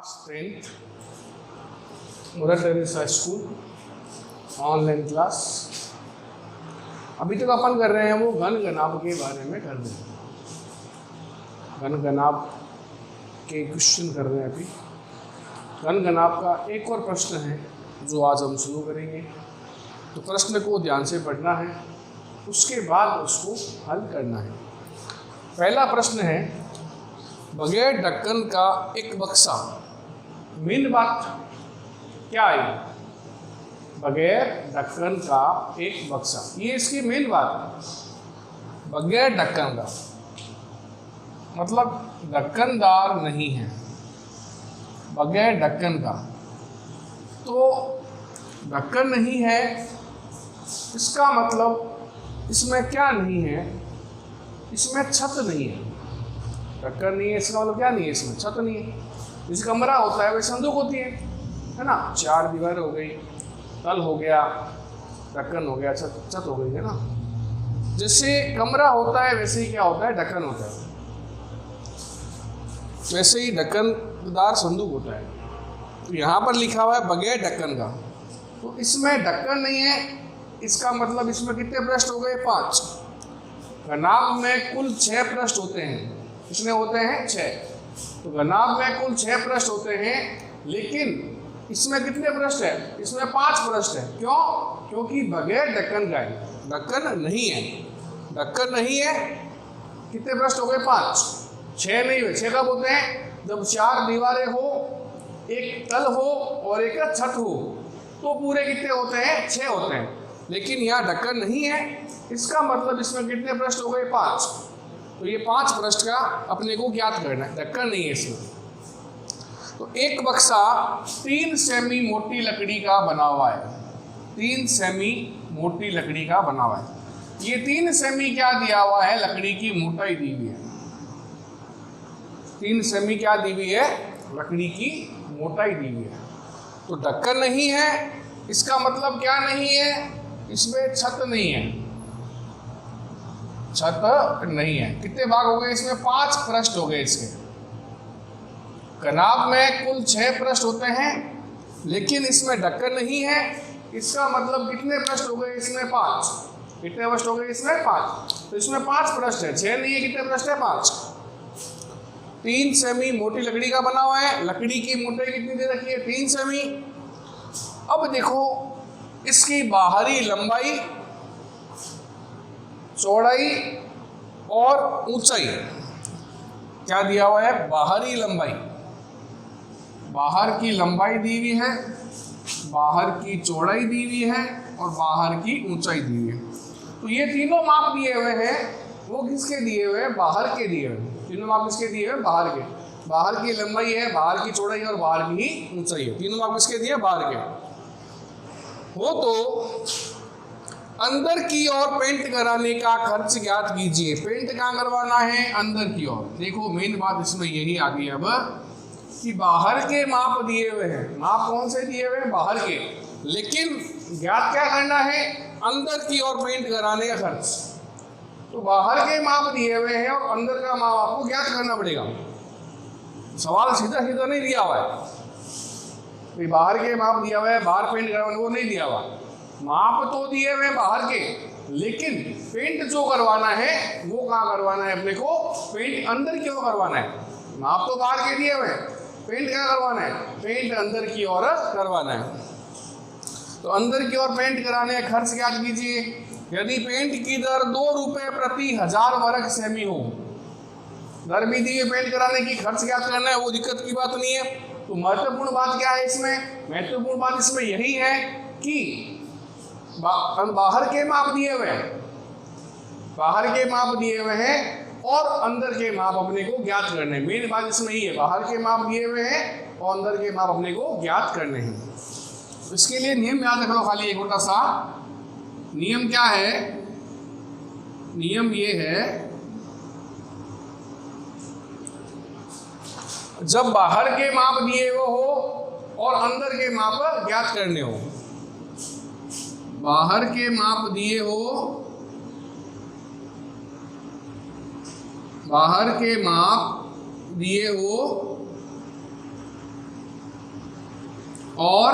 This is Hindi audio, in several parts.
10th mother Teresa school online class. अभी तक अपन कर रहे हैं वो घन घनाभ के बारे में कर रहे हैं। घन घनाभ के क्वेश्चन कर रहे हैं अभी। घन घनाभ का एक और प्रश्न है जो आज हम शुरू करेंगे। तो प्रश्न को ध्यान से पढ़ना है, उसके बाद उसको हल करना है। पहला प्रश्न है, बगैर ढक्कन का एक बक्सा। मेन बात क्या है? बगैर ढक्कन का एक बक्सा, ये इसकी मेन बात है। बगैर ढक्कन का मतलब ढक्कनदार नहीं है, बगैर ढक्कन का। तो ढक्कन नहीं है, इसका मतलब इसमें क्या नहीं है? इसमें छत नहीं है। ढक्कन नहीं है, इसका मतलब क्या नहीं है? इसमें छत नहीं है। जैसे कमरा होता है वैसे संदूक होती है ना। चार दीवार हो गई, तल हो गया, ढक्कन हो गया, छत हो गई, है ना। जैसे कमरा होता है वैसे ही क्या होता है? ढक्कन होता है। वैसे ही ढक्कनदार संदूक होता है। तो यहाँ पर लिखा हुआ है बगैर ढक्कन का, तो इसमें ढक्कन नहीं है। इसका मतलब इसमें कितने पृष्ठ हो गए? 5। घनाभ में कुल 6 पृष्ठ होते हैं। कितने होते हैं? 6। तो घनाभ में कुल 6 पृष्ठ होते हैं, लेकिन इसमें कितने पृष्ठ है? इसमें 5 पृष्ठ है। क्यों? क्योंकि बगैर ढक्कन का है, ढक्कन नहीं है। ढक्कन नहीं है, कितने पृष्ठ हो गए? 5। 6 नहीं हुए। 6 कब होते हैं? जब 4 दीवारें हो, एक तल हो और एक छत हो, तो पूरे कितने होते हैं? 6 होते हैं। लेकिन यहाँ ढक्कन नहीं है, इसका मतलब इसमें कितने पृष्ठ हो गए? 5। तो ये 5 पृष्ठ का अपने को ज्ञात करना है। ढक्कन नहीं है इसमें। तो एक बक्सा 3 सेमी मोटी लकड़ी का बना हुआ है। 3 सेमी मोटी लकड़ी का बना हुआ है। ये 3 सेमी क्या दिया हुआ है? लकड़ी की मोटाई दी हुई है। 3 सेमी क्या दी हुई है? लकड़ी की मोटाई दी हुई है। तो ढक्कन नहीं है, इसका मतलब क्या नहीं है? इसमें छत नहीं है। छत नहीं है। कितने भाग हो गए इसमें? 5 पृष्ठ हो गए इसके। घनाभ में कुल 6 पृष्ठ होते हैं, लेकिन इसमें ढक्कन नहीं है। इसका मतलब कितने पृष्ठ हो गए इसमें? 5। कितने पृष्ठ हो गए इसमें? 5। तो इसमें 5 पृष्ठ है, 6 नहीं है। कितने पृष्ठ है? 5। 3 सेमी मोटी लकड़ी का बना हुआ है। लकड़ी की मोटाई कितनी दे रखी है? 3 सेमी। अब देखो इसकी बाहरी लंबाई, चौड़ाई और ऊंचाई क्या दिया हुआ है? बाहरी लंबाई। बाहर की लंबाई दी हुई है, बाहर की चौड़ाई दी हुई है और बाहर की ऊंचाई दी हुई है। तो ये तीनों माप दिए हुए हैं। वो किसके दिए हुए हैं? बाहर के दिए हुए। तीनों माप किसके दिए हुए? बाहर के। बाहर की लंबाई है, बाहर की चौड़ाई और बाहर की ऊंचाई है। तीनों माप किसके दिए? बाहर के। हो तो अंदर की ओर पेंट कराने का खर्च ज्ञात कीजिए। पेंट कहाँ करवाना है? अंदर की ओर। देखो मेन बात इसमें यही आ गई अब कि बाहर के माप दिए हुए हैं। माप कौन से दिए हुए हैं? बाहर के। लेकिन ज्ञात क्या करना है? अंदर की ओर पेंट कराने का खर्च। तो बाहर के माप दिए हुए हैं और अंदर का माप आपको ज्ञात करना पड़ेगा। सवाल सीधा सीधा नहीं दिया हुआ है। बाहर के माप दिया हुआ है, बाहर पेंट करवाना, वो नहीं दिया हुआ। माप तो दिए हुए हैं बाहर के, लेकिन पेंट जो करवाना है वो कहाँ करवाना है? अपने को पेंट अंदर की ओर करवाना है। माप तो बाहर के दिए हुए हैं, पेंट क्या करवाना है? पेंट अंदर की ओर करवाना है। तो अंदर की ओर पेंट कराने का खर्च क्या कीजिए? यदि पेंट की दर 2 रुपये प्रति 1000 वर्ग सेमी हो, दर भी दी है पेंट कराने की, खर्च क्या करना है, वो दिक्कत की बात नहीं है। तो महत्वपूर्ण बात क्या है इसमें? महत्वपूर्ण बात इसमें यही है कि बाहर के माप दिए हुए हैं, बाहर के माप दिए हुए हैं और अंदर के माप अपने को ज्ञात करने हैं। मेन बात इसमें ही है, बाहर के माप दिए हुए हैं और अंदर के माप अपने को ज्ञात करने हैं। तो इसके लिए नियम याद रख लो खाली एक छोटा सा। नियम क्या है? नियम ये है, जब बाहर के माप दिए हुए हो और अंदर के माप ज्ञात करने हो। बाहर के माप दिए हो, बाहर के माप दिए हो और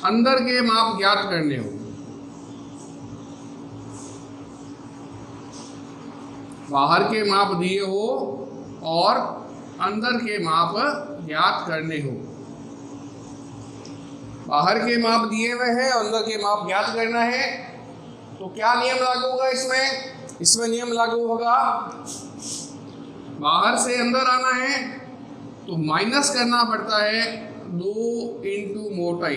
अंदर के माप ज्ञात करने हो। बाहर के माप दिए हो और अंदर के माप ज्ञात करने हो। बाहर के माप दिए हुए हैं, अंदर के माप ज्ञात करना है, तो क्या नियम लागू होगा इसमें? इसमें नियम लागू होगा, बाहर से अंदर आना है तो माइनस करना पड़ता है 2 इंटू मोटाई।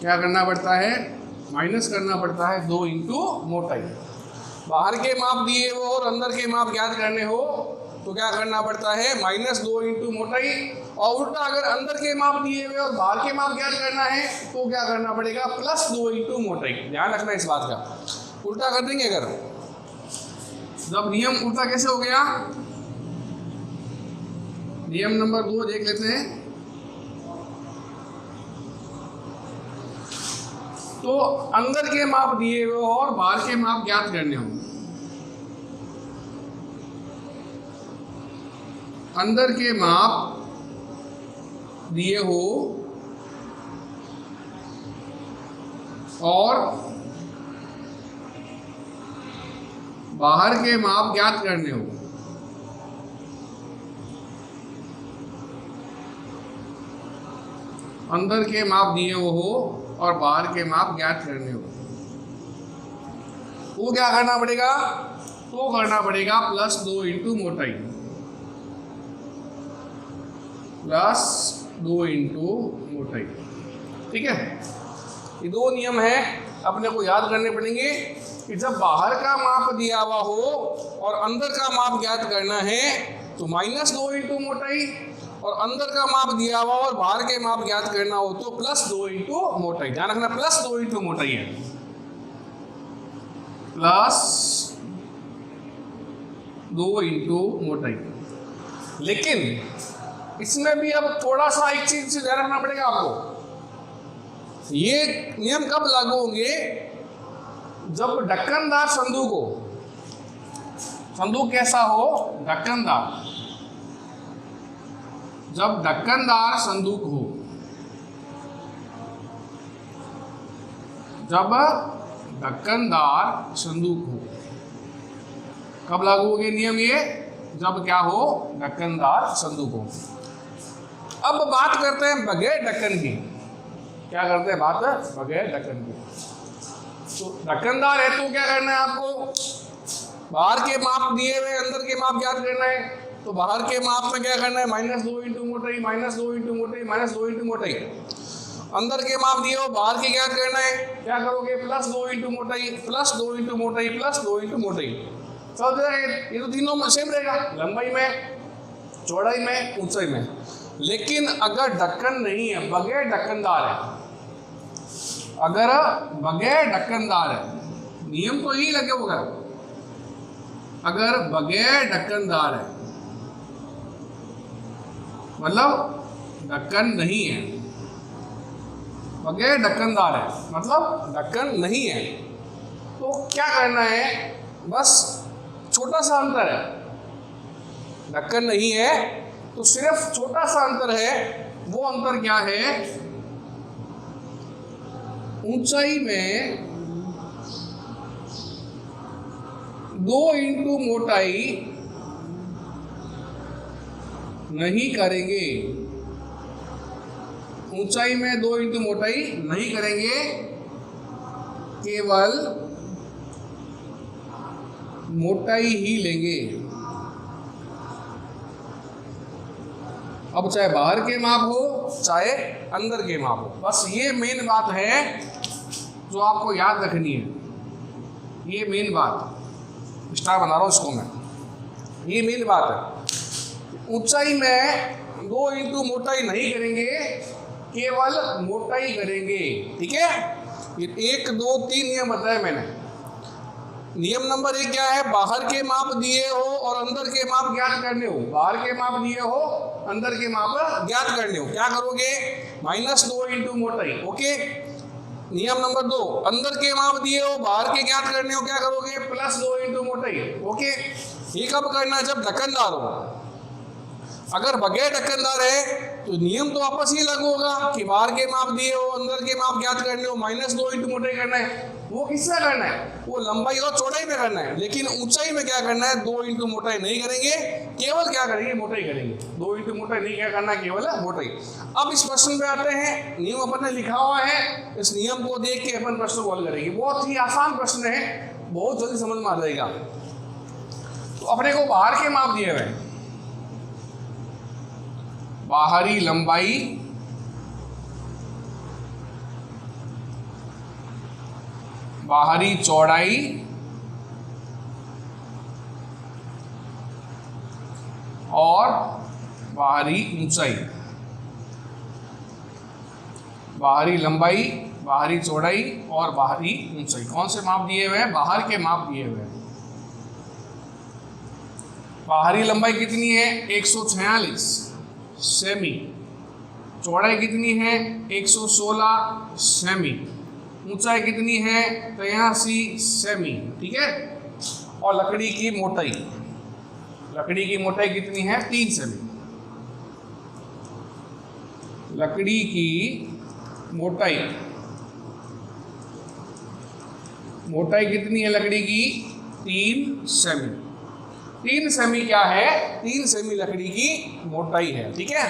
क्या करना पड़ता है? माइनस करना पड़ता है 2 इंटू मोटाई। बाहर के माप दिए हो और अंदर के माप ज्ञात करने हो तो क्या करना पड़ता है? -2 इंटू मोटाई। और उल्टा अगर अंदर के माप दिए हुए और बाहर के माप ज्ञात करना है तो क्या करना पड़ेगा? +2 इंटू मोटाई। ध्यान रखना इस बात का। उल्टा कर देंगे अगर, जब नियम उल्टा कैसे हो गया? नियम नंबर 2 देख लेते हैं। तो अंदर के माप दिए हुए और बाहर के माप ज्ञात करने हो। अंदर के माप दिए हो और बाहर के माप ज्ञात करने हो। अंदर के माप दिए हो और बाहर के माप ज्ञात करने हो, वो क्या करना पड़ेगा? तो करना पड़ेगा +2 इंटू मोटाई, +2 इंटू मोटाई। ठीक है, ये 2 नियम है, अपने को याद करने पड़ेंगे कि जब बाहर का माप दिया हुआ हो और अंदर का माप ज्ञात करना है तो -2 इंटू मोटाई, और अंदर का माप दिया हुआ और बाहर के माप ज्ञात करना हो तो +2 इंटू मोटाई। ध्यान रखना, +2 इंटू मोटाई है, +2 इंटू मोटाई। लेकिन इसमें भी अब थोड़ा सा एक चीज से ध्यान रखना पड़ेगा आपको। ये नियम कब लागू होंगे? जब ढक्कनदार संदूक हो। संदूक कैसा हो? ढक्कनदार। जब ढक्कनदार संदूक हो, जब ढक्कनदार संदूक हो, कब लागू होंगे नियम ये? जब क्या हो? ढक्कनदार संदूक हो। अब बात करते हैं बगैर ढक्कन की। क्या करते हैं बात? बगैर ढक्कन की। तो ढक्कनदार है तो क्या करना है आपको? बाहर के माप दिए हुए, अंदर के माप ज्ञात करना है। तो बाहर के माप में क्या करना है? -2 इंटू मोटाई, -2 इंटू मोटाई, -2 इंटू मोटाई। अंदर के माप दिए हो, बाहर के ज्ञात करना है, क्या करोगे? +2 इंटू मोटाई, +2 इंटू मोटाई, +2 इंटू मोटाई। चल जाएगा, ये तो तीनों में सेम रहेगा, लंबाई में, चौड़ाई में, ऊंचाई में। लेकिन अगर ढक्कन नहीं है, बगैर ढक्कनदार है, अगर बगैर ढक्कनदार है, नियम तो यही लगे होगा, अगर बगैर ढक्कनदार है मतलब ढक्कन नहीं है, बगैर ढक्कनदार है मतलब ढक्कन नहीं है, तो क्या करना है? बस छोटा सा अंतर है, ढक्कन नहीं है तो सिर्फ छोटा सा अंतर है। वो अंतर क्या है? ऊंचाई में 2 इंटू मोटाई नहीं करेंगे, ऊंचाई में 2 इंटू मोटाई नहीं करेंगे, केवल मोटाई ही लेंगे। अब चाहे बाहर के माप हो चाहे अंदर के माप हो, बस ये मेन बात है जो आपको याद रखनी है। ये मेन बात स्टार बना रहा हूँ इसको मैं, ये मेन बात है। ऊंचाई में 2 इंटू मोटाई नहीं करेंगे, केवल मोटाई करेंगे। ठीक है, ये 1 2 3 नियम बताया मैंने। नियम नंबर 1 क्या है? बाहर के माप दिए हो और अंदर के माप ज्ञात करने हो। बाहर के माप दिए हो, अंदर के माप ज्ञात करने हो, क्या करोगे? -2 इंटू मोटाई। ओके। नियम नंबर 2, अंदर के माप दिए हो, बाहर के ज्ञात करने हो, क्या करोगे? +2 इंटू मोटाई। ओके। ये कब करना है? जब ढक्कनदार हो। अगर बगैर ढक्कनदार है तो नियम तो आपस ही लागू होगा कि बाहर के माप दिए हो, अंदर के माप ज्ञात करने हो, -2 इंटू मोटाई करना है। वो किसमें करना है? वो लंबाई और चौड़ाई में करना है। लेकिन ऊंचाई में क्या करना है? 2 इंटू मोटाई नहीं करेंगे, केवल क्या करेंगे? मोटाई करेंगे। 2 इंटू मोटाई नहीं क्या करना, केवल मोटाई। अब इस प्रश्न पे आते हैं। नियम अपन ने लिखा हुआ है, इस नियम को देख के अपन प्रश्न को हल करेंगे। बहुत ही आसान प्रश्न है, बहुत जल्दी समझ में आ जाएगा। तो अपने को बाहर के माप दिए हुए, बाहरी लंबाई बाहरी चौड़ाई और बाहरी ऊंचाई। बाहरी लंबाई, बाहरी चौड़ाई और बाहरी ऊंचाई। कौन से माप दिए हुए हैं? बाहर के माप दिए हुए हैं। बाहरी लंबाई कितनी है? 146 सेमी। चौड़ाई कितनी है? 116 सेमी। ऊंचाई कितनी है? 83 सेमी। ठीक है। और लकड़ी की मोटाई, लकड़ी की मोटाई कितनी है? 3 सेमी। लकड़ी की मोटाई, मोटाई कितनी है लकड़ी की? 3 सेमी। 3 सेमी क्या है? 3 सेमी लकड़ी की मोटाई है। ठीक है।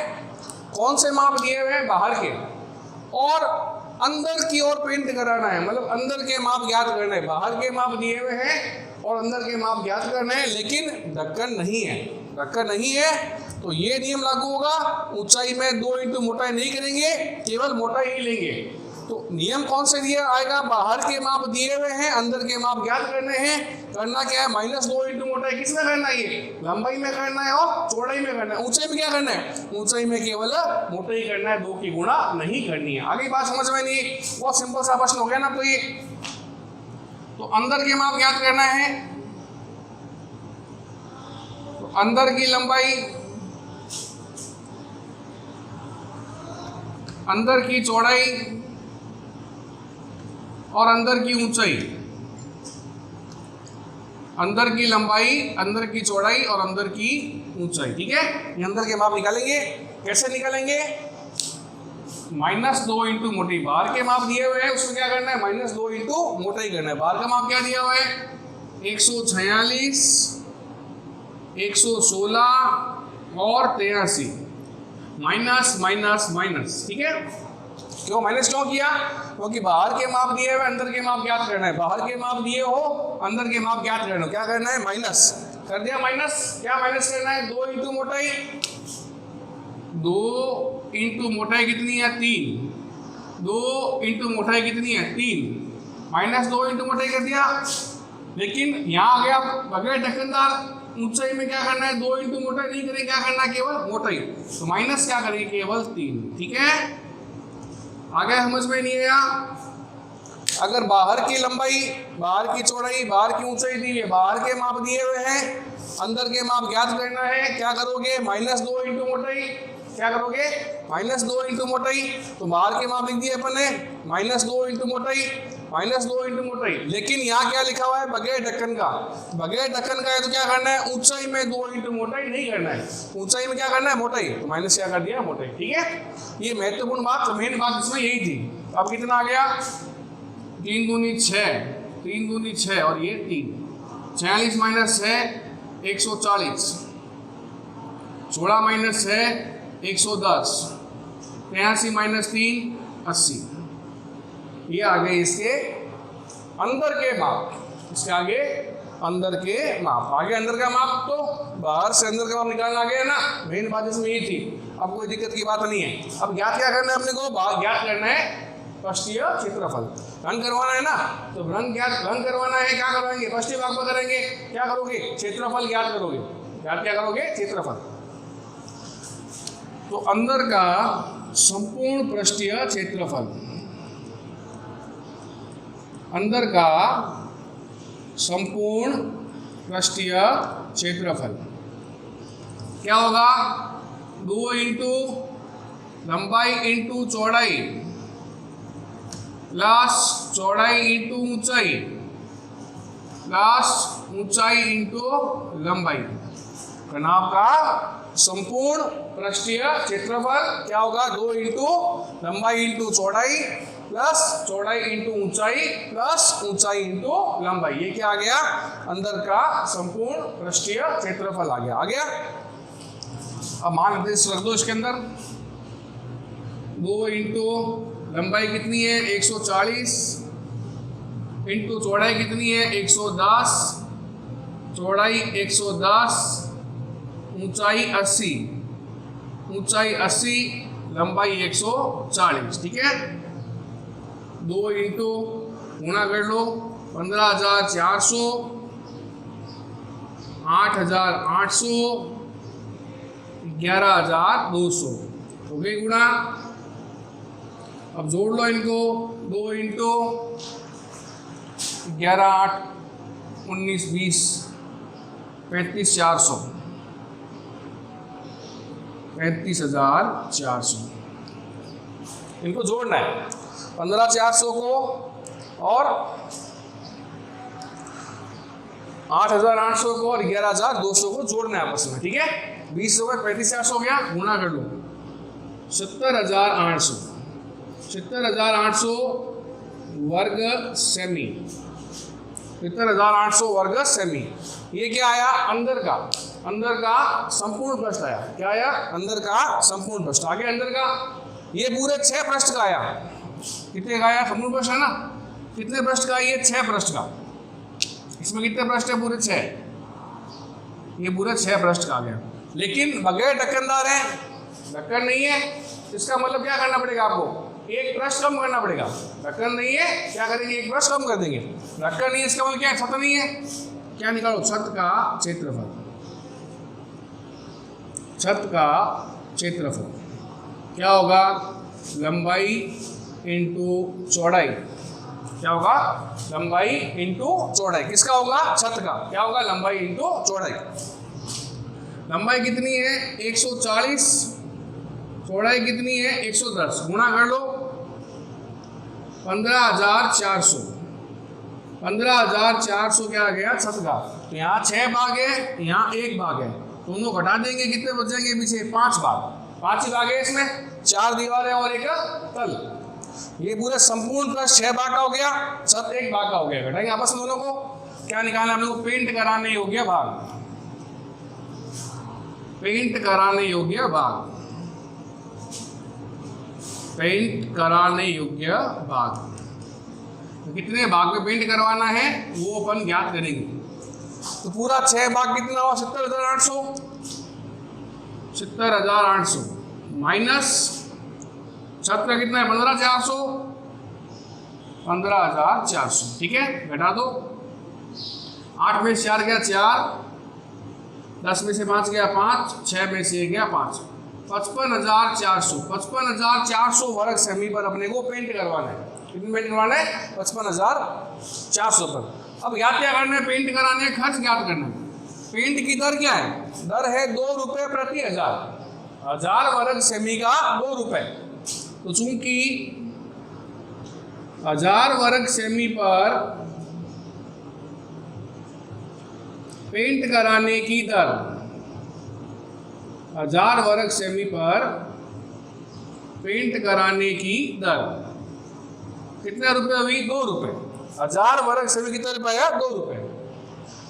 कौन से माप दिए हुए हैं? बाहर के। और अंदर की ओर पेंट कराना है, मतलब अंदर के माप ज्ञात करना है। बाहर के माप दिए हुए हैं और अंदर के माप ज्ञात करना है, लेकिन ढक्कन नहीं है। ढक्कन नहीं है तो ये नियम लागू होगा, ऊंचाई में 2 इंटू मोटाई नहीं करेंगे, केवल मोटाई ही लेंगे। तो नियम कौन से दिया आएगा? बाहर के माप दिए हुए हैं, अंदर के माप ज्ञात करने हैं। करना क्या है? -2 इंटू मोटाई किसमें करना है? ये लंबाई में करना है और चौड़ाई में करना है। ऊंचाई में क्या करना है? ऊंचाई में केवल मोटाई करना है, 2 की गुणा नहीं करनी है। आगे बात समझ में नहीं? बहुत सिंपल सा प्रश्न हो गया ना। तो ये तो अंदर के माप ज्ञात करना है, तो अंदर की लंबाई, अंदर की चौड़ाई और अंदर की ऊंचाई। अंदर की लंबाई, अंदर की चौड़ाई और अंदर की ऊंचाई। ठीक है। ये अंदर के माप निकालेंगे। कैसे निकालेंगे? -2 इंटू मोटाई। बाहर के माप दिए हुए हैं, उसमें क्या करना है? -2 इंटू मोटाई करना है। बाहर का माप क्या दिया हुआ है? 146, 116 और 83। Minus minus minus. ठीक है। क्यों माइनस क्यों किया? क्योंकि बाहर के माप दिए हुए, अंदर के माप ज्ञात करना है। बाहर के माप दिए हो, अंदर के माप ज्ञात करना है। क्या करना है? माइनस कर दिया। माइनस क्या माइनस करना है? 2 इंटू मोटाई। 2 इंटू मोटाई कितनी है? 3। 2 इंटू मोटाई कितनी है? 3। -2 इंटू मोटाई कर दिया। लेकिन यहाँ आ गया बगैर ढक्कनदार। ऊंचाई में क्या करना है? 2 इंटू मोटाई नहीं करेंगे, क्या करना है? केवल मोटाई। तो माइनस क्या करेंगे? केवल 3। ठीक है। आगे समझ में नहीं आया? अगर बाहर की लंबाई, बाहर की चौड़ाई, बाहर की ऊंचाई दी है, बाहर के माप दिए हुए हैं, अंदर के माप ज्ञात करना है, क्या करोगे? -2 इंटू मोटाई। क्या करोगे? -2 इंटू मोटाई। तो बाहर के माप लिख दिए अपन ने, -2 इंटू मोटाई, -2 इंटू मोटाई। लेकिन यहाँ क्या लिखा हुआ है? बगैर ढक्कन का। बगैर ढक्कन का है तो क्या करना है? ऊंचाई में 2 इंटू मोटाई नहीं करना है। ऊंचाई में क्या करना है? मोटाई। तो माइनस क्या कर दिया? मोटाई। ठीक है। ये महत्वपूर्ण बात, मेन बात इसमें यही थी। अब कितना आ गया? 3 दूनी 6, 3 दूनी 6 और ये 3। 46 माइनस 6 140, 16 माइनस 6 110, 83 माइनस 3 80। ये आ गए इसके अंदर के माप। इसके आगे अंदर के माप। आगे अंदर का माप तो बाहर से अंदर का माप निकालना आ गया ना। मेन बात इसमें यही थी। अब कोई दिक्कत की बात नहीं है। अब ज्ञात क्या करना है अपने को? ज्ञात करना है पृष्ठीय क्षेत्रफल। रंग करवाना है ना, तो रंग करवाना है। क्या करवाएंगे? पृष्ठीय भाग में करेंगे। क्या करोगे? क्षेत्रफल ज्ञात करोगे। ज्ञात क्या करोगे? क्षेत्रफल। तो अंदर का संपूर्ण पृष्ठीय क्षेत्रफल, अंदर का संपूर्ण पृष्ठीय क्षेत्रफल क्या होगा? 2 इंटू लंबाई इंटू चौड़ाई प्लस चौड़ाई इंटू ऊंचाई प्लस ऊंचाई इंटू लंबाई। नाप का संपूर्ण पृष्ठीय क्षेत्रफल क्या होगा, 2 इंटू लंबाई इंटू चौड़ाई प्लस चौड़ाई इंटू ऊंचाई प्लस ऊंचाई इंटू लंबाई। ये क्या आ गया, अंदर का संपूर्ण पृष्ठीय क्षेत्रफल आ गया। अब मान रख दो इसके अंदर, 2 इंटू लंबाई कितनी है 140 इंटू चौड़ाई कितनी है 110, चौड़ाई 110, ऊंचाई 80, ऊंचाई 80, लंबाई 140। ठीक है, 2 इंटू गुणा कर लो 15,400, 8,800, 11,200 हो गई गुणा। अब जोड़ लो इनको, 2 इंटू 11, 8, 19, 20, 35,400, 35,400 इनको जोड़ना है। 15,400 को और 8,800 को और 11,200 को जोड़ना है आपस में। ठीक है, 20 हो गए, 35,400 हो गया, गुणा कर लो 70,800, 70,800 वर्ग सेमी, 70,800 वर्ग सेमी। ये क्या आया, अंदर का संपूर्ण पृष्ठ आया। क्या आया, अंदर का संपूर्ण पृष्ठ आ गया अंदर का। ये पूरे 6 पृष्ठ का आया। कितने का आया, संपूर्ण पृष्ठ है ना, कितने पृष्ठ का, ये 6 पृष्ठ का। इसमें कितने पृष्ठ है, पूरे 6, ये पूरे 6 पृष्ठ का आ गया। लेकिन बगैर ढक्कनदार है, ढक्कन नहीं है, इसका मतलब क्या करना पड़ेगा आपको, एक पृष्ठ कम करना पड़ेगा। ढक्कन नहीं है, क्या करेंगे, एक पृष्ठ कम कर देंगे। ढक्कन नहीं है, इसका मतलब क्या है, छत नहीं है। क्या निकालो, छत का क्षेत्रफल, छत का क्षेत्रफल क्या होगा, लंबाई इंटू चौड़ाई। क्या होगा, लंबाई इंटू चौड़ाई। किसका होगा, छत का। क्या होगा, लंबाई इंटू चौड़ाई। लंबाई कितनी है 140, चौड़ाई कितनी है 110, गुणा कर लो 15,400, 15,400 क्या आ गया, छत का। तो यहाँ 6 भाग है, यहाँ 1 भाग है, दोनों घटा देंगे, कितने बचेंगे पीछे, 5 भाग। 5 ही भाग है इसमें, 4 दीवारें और एक तल। ये पूरे संपूर्ण प्लस 6 भाग का हो गया, छत 1 भाग का हो गया। घटाएंगे आपस में दोनों को, क्या निकालना हम लोग, पेंट कराने योग्य भाग, पेंट कराने योग्य भाग, पेंट कराने योग्य भाग। तो कितने भाग में पेंट करवाना है वो अपन ज्ञात करेंगे। तो पूरा 6 भाग कितना हुआ, 70,800, 70,800 माइनस छत का कितना है 15,400, 15,400। ठीक है, घटा दो, 8 में से 4 गया 4, 10 में से 5 गया 5, 6 में से 1 गया 5, 55,400, 55,400 वर्ग सेमी पर अपने को पेंट करवाना है। कितने पेंट करवाना है, 55,400 पर। अब याद क्या करना है, पेंट कराने का खर्च ज्ञात करना है। पेंट की दर क्या है, दर है 2 रुपये प्रति 1000, 1000 वर्ग सेमी का 2 रुपये। तो चूंकि 1000 वर्ग सेमी पर पेंट कराने की दर, 1000 वर्ग सेमी पर पेंट कराने की दर कितने रुपए हुई, 2 रुपये। 1000 वर्ग सेमी कितने रुपए है, 2 रुपये।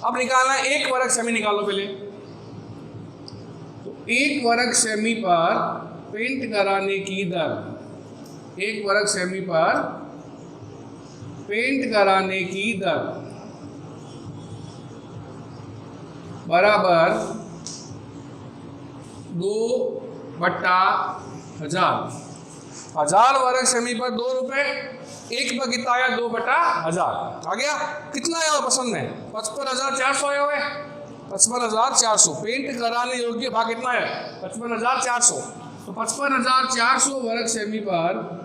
अब निकालना है 1 वर्ग सेमी, निकालो पहले। तो 1 वर्ग सेमी पर पेंट कराने की दर, 1 वर्ग सेमी पर पेंट कराने की दर बराबर 2/1000। 1000 वर्ग सेमी पर 2 रुपये, 1 पर कितना आया, 2/1000 आ गया। कितना आया पसंद में, 55,400 आया हुआ है, 55,400। पेंट कराने योग्य भाग कितना है, 55,400। तो 55,400 वर्ग सेमी पर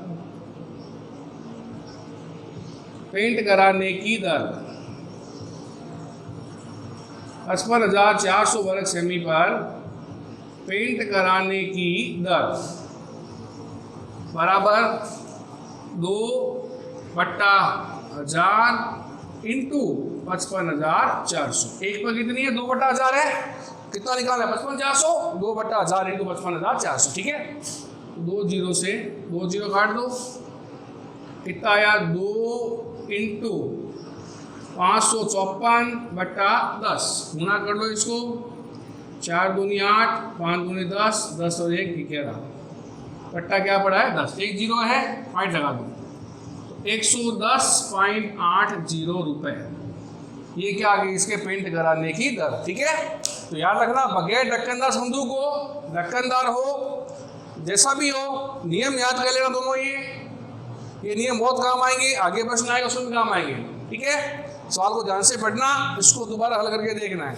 पेंट कराने की दर, 55,400 वर्ग सेमी पर पेंट कराने की दर बराबर 2/1000 इंटू 55,400। 1 पर कितनी है, 2/1000 है, कितना निकालना है? 55,400, 2/1000 इंटू 55,400, ठीक है। 2 जीरो से 2 जीरो काट दो, कितना आया? 2 इंटू 554/10, गुना कर लो इसको, 4 दूनी 8, 5 दूनी 10, 10 और 1 11, बट्टा क्या पड़ा है? 10, 1 जीरो है, पॉइंट लगा दो, 110.80 रुपये। ये क्या आ गई? इसके प्रिंट कराने की दर, ठीक है। तो याद रखना, बगैर ढक्कनदार संदूक हो, ढक्कनदार हो, जैसा भी हो, नियम याद कर लेना दोनों। ये नियम बहुत काम आएंगे, आगे प्रश्न आएगा उसमें भी काम आएंगे, ठीक है। सवाल को ध्यान से पढ़ना, इसको दोबारा हल करके देखना है।